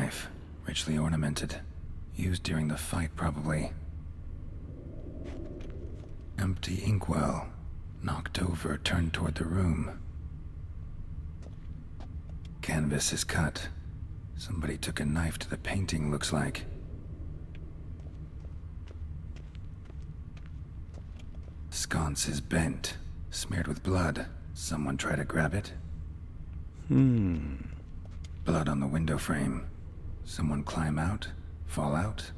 knife, richly ornamented. Used during the fight, probably. Empty inkwell. Knocked over, turned toward the room. Canvas is cut. Somebody took a knife to the painting, looks like. Sconce is bent, smeared with blood. Someone try to grab it? Blood on the window frame. Someone climb out? Fall out?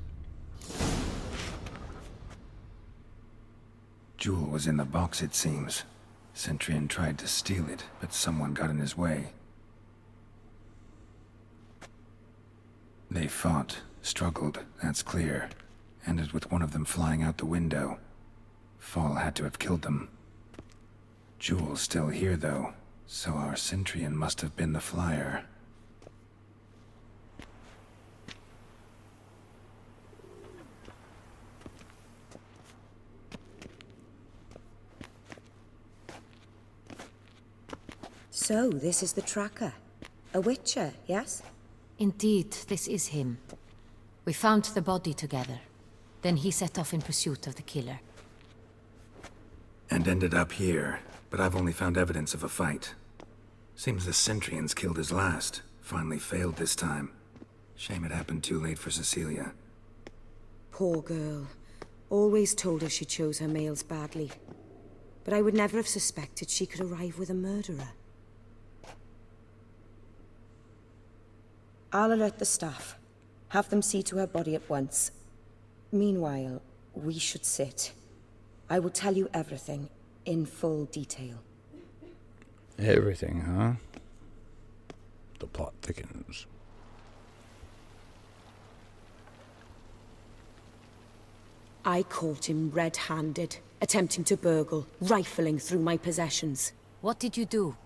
Jewel was in the box, it seems. Cintra tried to steal it, but someone got in his way. They fought, struggled, that's clear. Ended with one of them flying out the window. Fall had to have killed them. Jewel's still here, though, so our Cintrian must have been the flyer. So, this is the tracker. A Witcher, yes? Indeed, this is him. We found the body together. Then he set off in pursuit of the killer. And ended up here, but I've only found evidence of a fight. Seems the Cintrians killed his last. Finally failed this time. Shame it happened too late for Cecilia. Poor girl. Always told her she chose her males badly. But I would never have suspected she could arrive with a murderer. I'll alert the staff. Have them see to her body at once. Meanwhile, we should sit. I will tell you everything, in full detail. Everything, huh? The plot thickens. I caught him red-handed, attempting to burgle, rifling through my possessions. What did you do?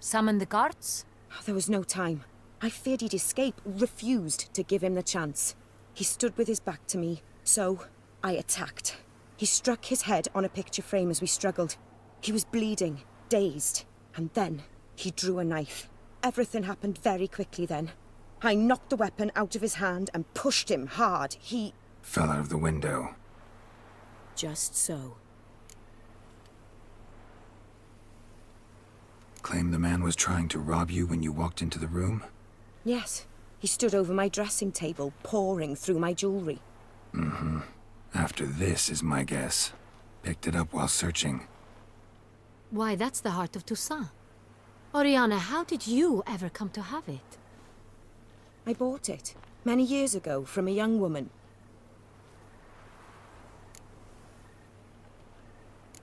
Summon the guards? There was no time. I feared he'd escape, refused to give him the chance. He stood with his back to me, so I attacked. He struck his head on a picture frame as we struggled. He was bleeding, dazed, and then he drew a knife. Everything happened very quickly then. I knocked the weapon out of his hand and pushed him hard. He fell out of the window. Just so. Claim the man was trying to rob you when you walked into the room? Yes. He stood over my dressing table, pouring through my jewelry. After this is my guess. Picked it up while searching. Why, that's the heart of Toussaint. Oriana, how did you ever come to have it? I bought it, many years ago, from a young woman.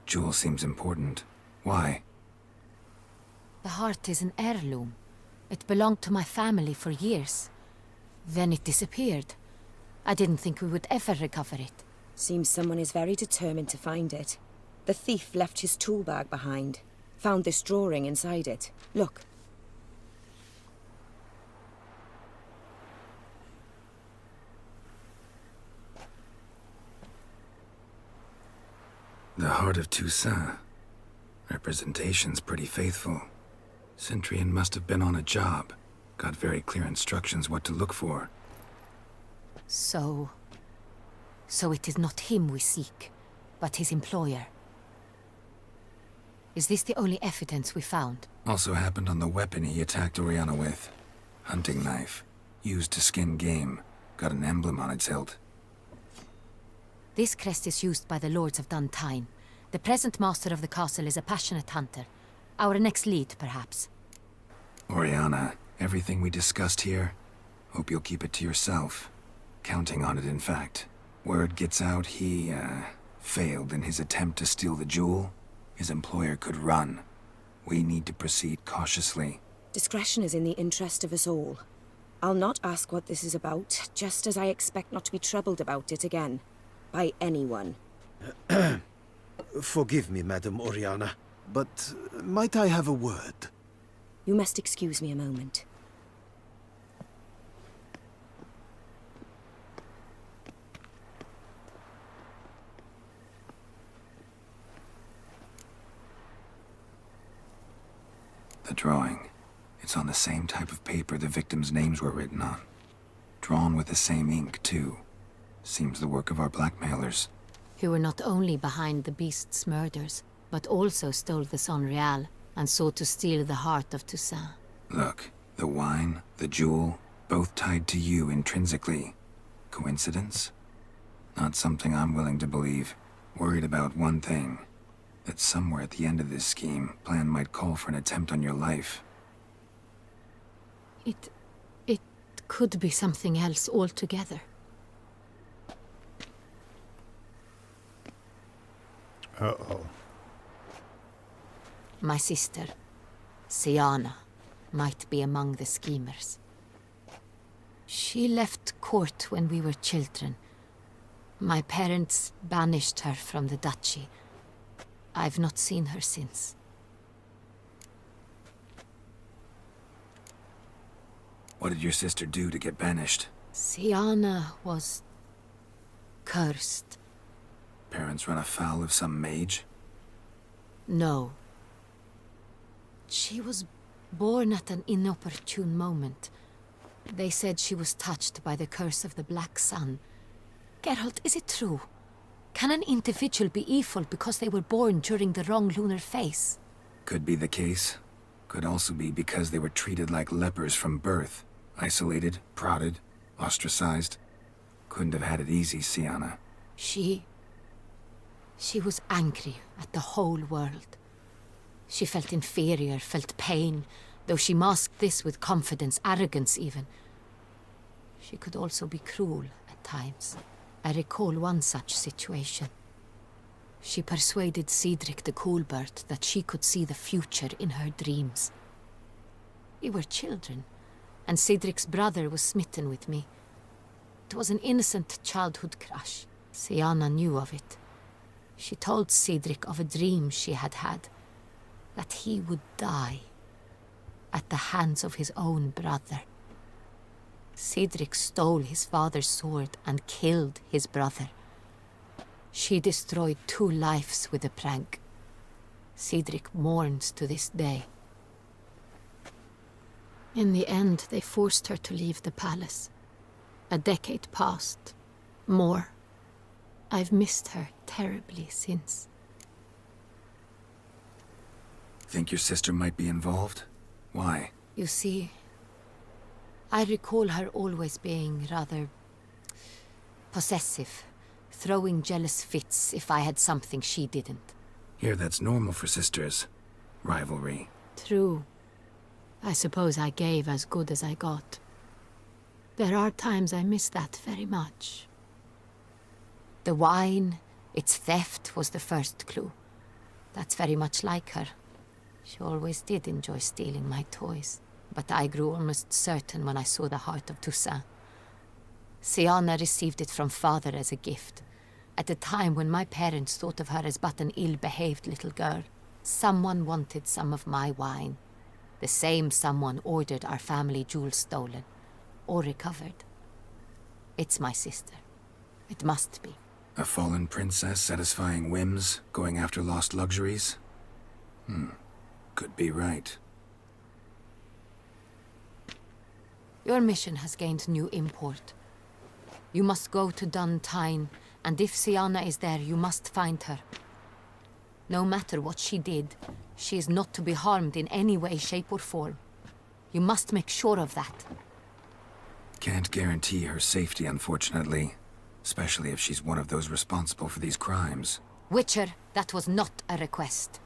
Jewel seems important. Why? The heart is an heirloom. It belonged to my family for years. Then it disappeared. I didn't think we would ever recover it. Seems someone is very determined to find it. The thief left his tool bag behind. Found this drawing inside it. Look. The heart of Toussaint. Representation's pretty faithful. Cintrian must have been on a job. Got very clear instructions what to look for. So it is not him we seek, but his employer. Is this the only evidence we found? Also happened on the weapon he attacked Oriana with. Hunting knife. Used to skin game. Got an emblem on its hilt. This crest is used by the Lords of Duntine. The present master of the castle is a passionate hunter. Our next lead, perhaps. Oriana, everything we discussed here, hope you'll keep it to yourself. Counting on it, in fact. Word gets out he, failed in his attempt to steal the jewel. His employer could run. We need to proceed cautiously. Discretion is in the interest of us all. I'll not ask what this is about, just as I expect not to be troubled about it again. By anyone. Forgive me, Madam Oriana, but might I have a word? You must excuse me a moment. The drawing. It's on the same type of paper the victims' names were written on. Drawn with the same ink, too. Seems the work of our blackmailers. Who were not only behind the beast's murders, but also stole the Unravel and sought to steal the heart of Toussaint. Look, the wine, the jewel, both tied to you intrinsically. Coincidence? Not something I'm willing to believe. Worried about one thing. That somewhere at the end of this scheme, plan might call for an attempt on your life. It could be something else altogether. Uh-oh. My sister, Siana, might be among the schemers. She left court when we were children. My parents banished her from the duchy. I've not seen her since. What did your sister do to get banished? Siana was cursed. Parents run afoul of some mage? No. She was born at an inopportune moment. They said she was touched by the curse of the Black Sun. Geralt, is it true? Can an individual be evil because they were born during the wrong lunar phase? Could be the case. Could also be because they were treated like lepers from birth. Isolated, prodded, ostracized. Couldn't have had it easy, Siana. She was angry at the whole world. She felt inferior, felt pain, though she masked this with confidence, arrogance even. She could also be cruel at times. I recall one such situation. She persuaded Cedric the Coolbird that she could see the future in her dreams. We were children, and Cedric's brother was smitten with me. It was an innocent childhood crush. Siana knew of it. She told Cedric of a dream she had had, that he would die at the hands of his own brother. Cedric stole his father's sword and killed his brother. She destroyed 2 lives with a prank. Cedric mourns to this day. In the end, they forced her to leave the palace. A decade passed. More. I've missed her terribly since. Think your sister might be involved? Why? You see, I recall her always being rather possessive, throwing jealous fits if I had something she didn't. Here, that's normal for sisters. Rivalry. True. I suppose I gave as good as I got. There are times I miss that very much. The wine, its theft, was the first clue. That's very much like her. She always did enjoy stealing my toys, but I grew almost certain when I saw the heart of Toussaint. Siana received it from father as a gift, at a time when my parents thought of her as but an ill-behaved little girl. Someone wanted some of my wine. The same someone ordered our family jewels stolen, or recovered. It's my sister. It must be. A fallen princess satisfying whims, going after lost luxuries? Could be right. Your mission has gained new import. You must go to Duntine, and if Siana is there, you must find her. No matter what she did, she is not to be harmed in any way, shape, or form. You must make sure of that. Can't guarantee her safety, unfortunately. Especially if she's one of those responsible for these crimes. Witcher, that was not a request.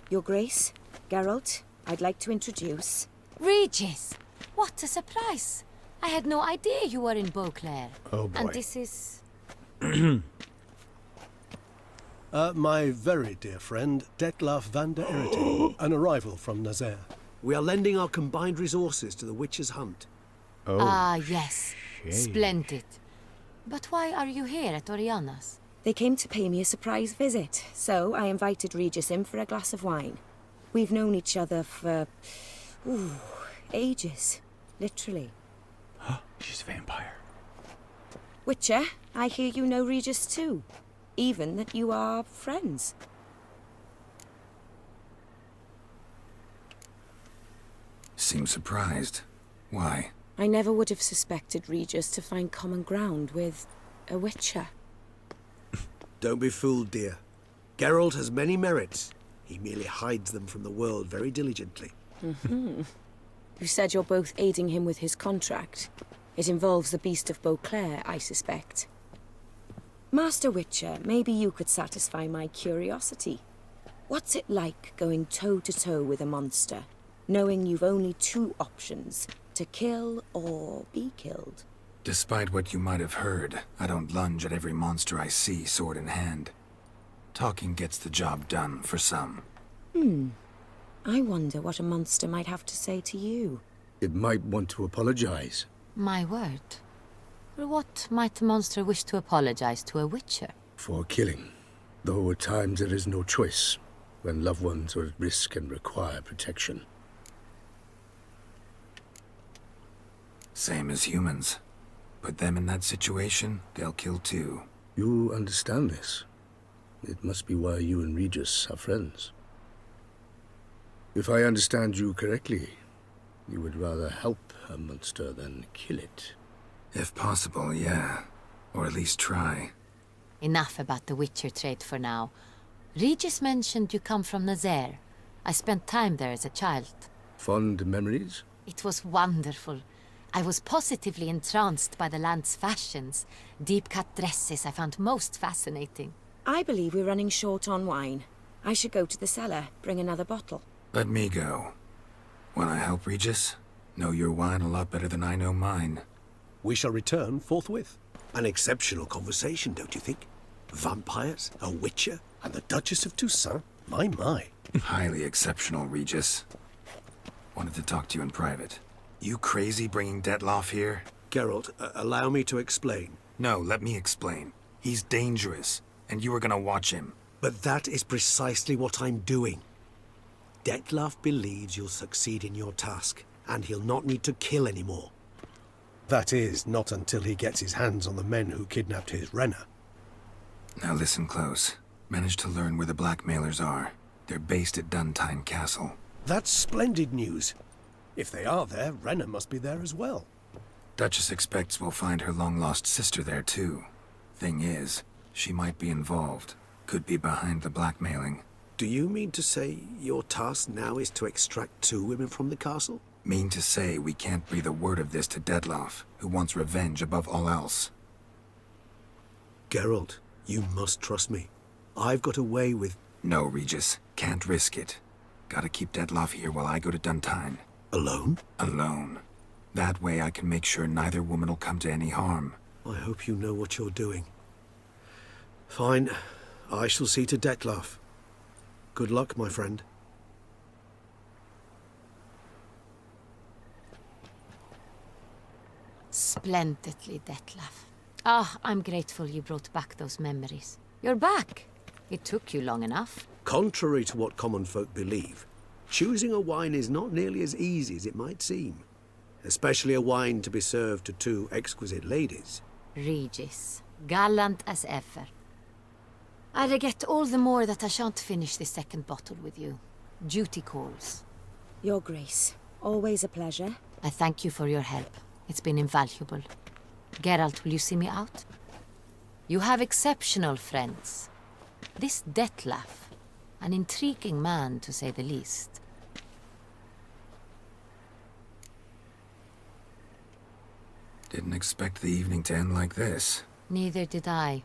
Your Grace, Geralt, I'd like to introduce... Regis! What a surprise! I had no idea you were in Beauclair. Oh boy. And this is... My very dear friend, Detlaf van der Erite, an arrival from Nazaire. We are lending our combined resources to the Witcher's hunt. Oh, Ah, yes. shame. Splendid. But why are you here at Oriana's? They came to pay me a surprise visit, so I invited Regis in for a glass of wine. We've known each other for... ages. Literally. She's a vampire. Witcher, I hear you know Regis too. Even that you are friends. Seems surprised. Why? I never would have suspected Regis to find common ground with a witcher. Don't be fooled, dear. Geralt has many merits. He merely hides them from the world very diligently. You said you're both aiding him with his contract. It involves the Beast of Beauclair, I suspect. Master Witcher, maybe you could satisfy my curiosity. What's it like going toe-to-toe with a monster, knowing you've only two options, to kill or be killed? Despite what you might have heard, I don't lunge at every monster I see sword in hand. Talking gets the job done for some. I wonder what a monster might have to say to you. It might want to apologize. My word. For what might a monster wish to apologize to a witcher? For killing. Though at times there is no choice, when loved ones are at risk and require protection. Same as humans. Put them in that situation, they'll kill too. You understand this. It must be why you and Regis are friends. If I understand you correctly, you would rather help a monster than kill it. If possible, yeah. Or at least try. Enough about the witcher trade for now. Regis mentioned you come from Nazaire. I spent time there as a child. Fond memories? It was wonderful. I was positively entranced by the land's fashions. Deep-cut dresses I found most fascinating. I believe we're running short on wine. I should go to the cellar, bring another bottle. Let me go. Wanna help, Regis? Know your wine a lot better than I know mine. We shall return forthwith. An exceptional conversation, don't you think? Vampires, a witcher, and the Duchess of Toussaint? My. Highly exceptional, Regis. Wanted to talk to you in private. You crazy bringing Detloff here? Geralt, allow me to explain. No, let me explain. He's dangerous, and you were gonna watch him. But that is precisely what I'm doing. Detloff believes you'll succeed in your task, and he'll not need to kill anymore. That is, not until he gets his hands on the men who kidnapped his Renna. Now listen close. Managed to learn where the blackmailers are. They're based at Duntine Castle. That's splendid news. If they are there, Renna must be there as well. Duchess expects we'll find her long-lost sister there, too. Thing is, she might be involved. Could be behind the blackmailing. Do you mean to say your task now is to extract two women from the castle? Mean to say we can't breathe a word of this to Detloff, who wants revenge above all else. Geralt, you must trust me. I've got away with... No, Regis. Can't risk it. Gotta keep Detloff here while I go to Duntine. Alone? Alone. That way I can make sure neither woman will come to any harm. I hope you know what you're doing. Fine. I shall see to Detloff. Good luck, my friend. Splendidly, Detlaff. Ah, I'm grateful you brought back those memories. You're back. It took you long enough. Contrary to what common folk believe, choosing a wine is not nearly as easy as it might seem. Especially a wine to be served to two exquisite ladies. Regis, gallant as ever. I regret all the more that I shan't finish this second bottle with you. Duty calls. Your Grace, always a pleasure. I thank you for your help. It's been invaluable. Geralt, will you see me out? You have exceptional friends. This Detlaff, an intriguing man to say the least. Didn't expect the evening to end like this. Neither did I.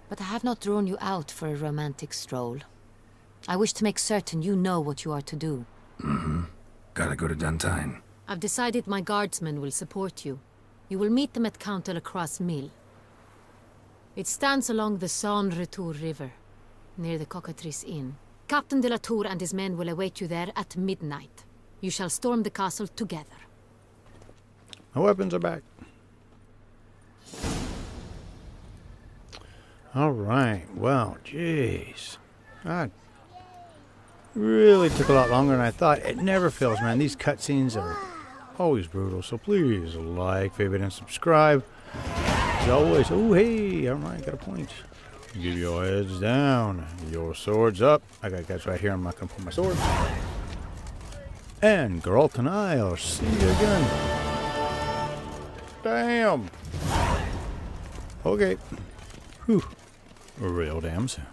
But I have not drawn you out for a romantic stroll. I wish to make certain you know what you are to do. Gotta go to Duntine. I've decided my guardsmen will support you. You will meet them at Count Delacroix' mill. It stands along the Saône Retour River, near the Cockatrice Inn. Captain de la Tour and his men will await you there at midnight. You shall storm the castle together. My weapons are back. All right. Well, jeez. That really took a lot longer than I thought. It never fails, man. These cutscenes are always brutal. So please like, favorite, and subscribe. As always, oh, hey. All right, got a point. Give your heads down. Your swords up. I got guys right here. I'm not going to put my sword. And Geralt and I'll see you again. Damn. Okay. Whew. Real damn soon.